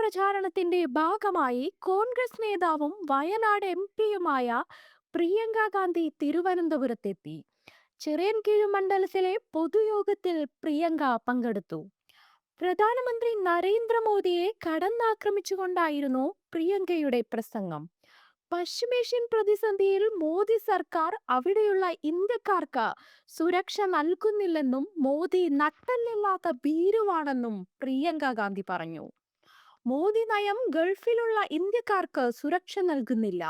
പ്രചാരണത്തിന്റെ ഭാഗമായി കോൺഗ്രസ് നേതാവും വയനാട് എംപിയുമായ പ്രിയങ്ക ഗാന്ധി തിരുവനന്തപുരത്തെത്തി. ചിറയൻകീഴ് മണ്ഡലത്തിലെ പൊതുയോഗത്തിൽ പ്രിയങ്ക പങ്കെടുത്തു. പ്രധാനമന്ത്രി നരേന്ദ്രമോദിയെ കടന്നാക്രമിച്ചുകൊണ്ടായിരുന്നു പ്രിയങ്കയുടെ പ്രസംഗം. പശ്ചിമേഷ്യൻ പ്രതിസന്ധിയിൽ മോദി സർക്കാർ അവിടെയുള്ള ഇന്ത്യക്കാർക്ക് സുരക്ഷ നൽകുന്നില്ലെന്നും മോദി നട്ടല്ലില്ലാത്ത ഭീരുവാണെന്നും പ്രിയങ്ക ഗാന്ധി പറഞ്ഞു. മോദി നയം ഗൾഫിലുള്ള ഇന്ത്യക്കാർക്ക് സുരക്ഷ നൽകുന്നില്ല.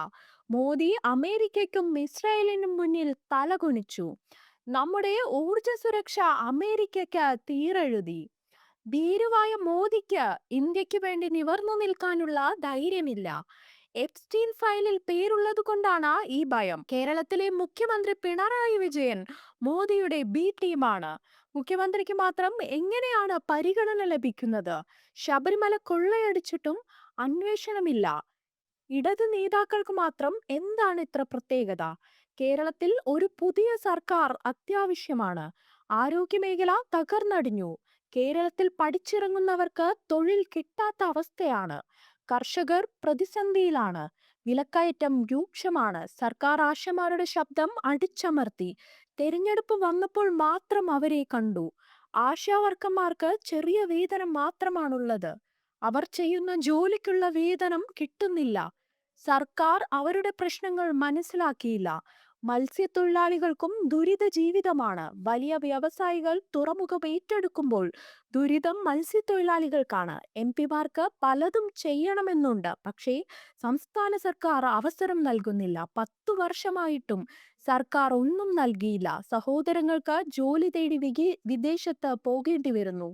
മോദി അമേരിക്കയ്ക്കും ഇസ്രായേലിനും മുന്നിൽ തലകുനിച്ചു. നമ്മുടെ ഊർജ സുരക്ഷ അമേരിക്കയ്ക്ക് തീരെഴുതി. ഭീരുവായ മോദിക്ക് ഇന്ത്യക്ക് വേണ്ടി നിവർന്നു നിൽക്കാനുള്ള ധൈര്യമില്ല. എപ്സ്റ്റീൻ ഫയലിൽ പേരുള്ളത് കൊണ്ടാണ് ഈ ഭയം. കേരളത്തിലെ മുഖ്യമന്ത്രി പിണറായി വിജയൻ മോദിയുടെ ബി ടീമാണ്. മുഖ്യമന്ത്രിക്ക് മാത്രം എങ്ങനെയാണ് പരിഗണന ലഭിക്കുന്നത്? ശബരിമല കൊള്ളയടിച്ചിട്ടും അന്വേഷണമില്ല. ഇടത് നേതാക്കൾക്ക് മാത്രം എന്താണ് ഇത്ര പ്രത്യേകത? കേരളത്തിൽ ഒരു പുതിയ സർക്കാർ അത്യാവശ്യമാണ്. ആരോഗ്യമേഖല തകർന്നടിഞ്ഞു. കേരളത്തിൽ പഠിച്ചിറങ്ങുന്നവർക്ക് തൊഴിൽ കിട്ടാത്ത അവസ്ഥയാണ്. കർഷകർ പ്രതിസന്ധിയിലാണ്. വിലക്കയറ്റം രൂക്ഷമാണ്. സർക്കാർ ആശമാരുടെ ശബ്ദം അടിച്ചമർത്തി. തെരഞ്ഞെടുപ്പ് വന്നപ്പോൾ മാത്രം അവരെ കണ്ടു. ആശാവർക്കർമാർക്ക് ചെറിയ വേതനം മാത്രമാണുള്ളത്. അവർ ചെയ്യുന്ന ജോലിക്കുള്ള വേതനം കിട്ടുന്നില്ല. സർക്കാർ അവരുടെ പ്രശ്നങ്ങൾ മനസ്സിലാക്കിയില്ല. മത്സ്യത്തൊഴിലാളികൾക്കും ദുരിത ജീവിതമാണ്. വലിയ വ്യവസായികൾ തുറമുഖം ഏറ്റെടുക്കുമ്പോൾ ദുരിതം മത്സ്യത്തൊഴിലാളികൾക്കാണ്. എംപിമാർക്ക് പലതും ചെയ്യണമെന്നുണ്ട്, പക്ഷേ സംസ്ഥാന സർക്കാർ അവസരം നൽകുന്നില്ല. 10 വർഷമായിട്ടും സർക്കാർ ഒന്നും നൽകിയില്ല. സഹോദരങ്ങൾക്ക് ജോലി തേടി വിദേശത്ത് പോകേണ്ടി വരുന്നു.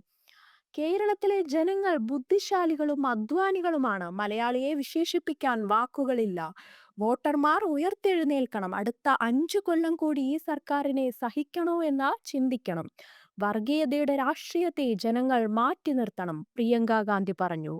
കേരളത്തിലെ ജനങ്ങൾ ബുദ്ധിശാലികളും അധ്വാനികളുമാണ്. മലയാളിയെ വിശേഷിപ്പിക്കാൻ വാക്കുകളില്ല. വോട്ടർമാർ ഉയർത്തെഴുന്നേൽക്കണം. അടുത്ത 5 കൊല്ലം കൂടി ഈ സർക്കാരിനെ സഹിക്കണോ എന്ന് ചിന്തിക്കണം. വർഗീയതയുടെ രാഷ്ട്രീയത്തെ ജനങ്ങൾ മാറ്റി നിർത്തണം, പ്രിയങ്ക ഗാന്ധി പറഞ്ഞു.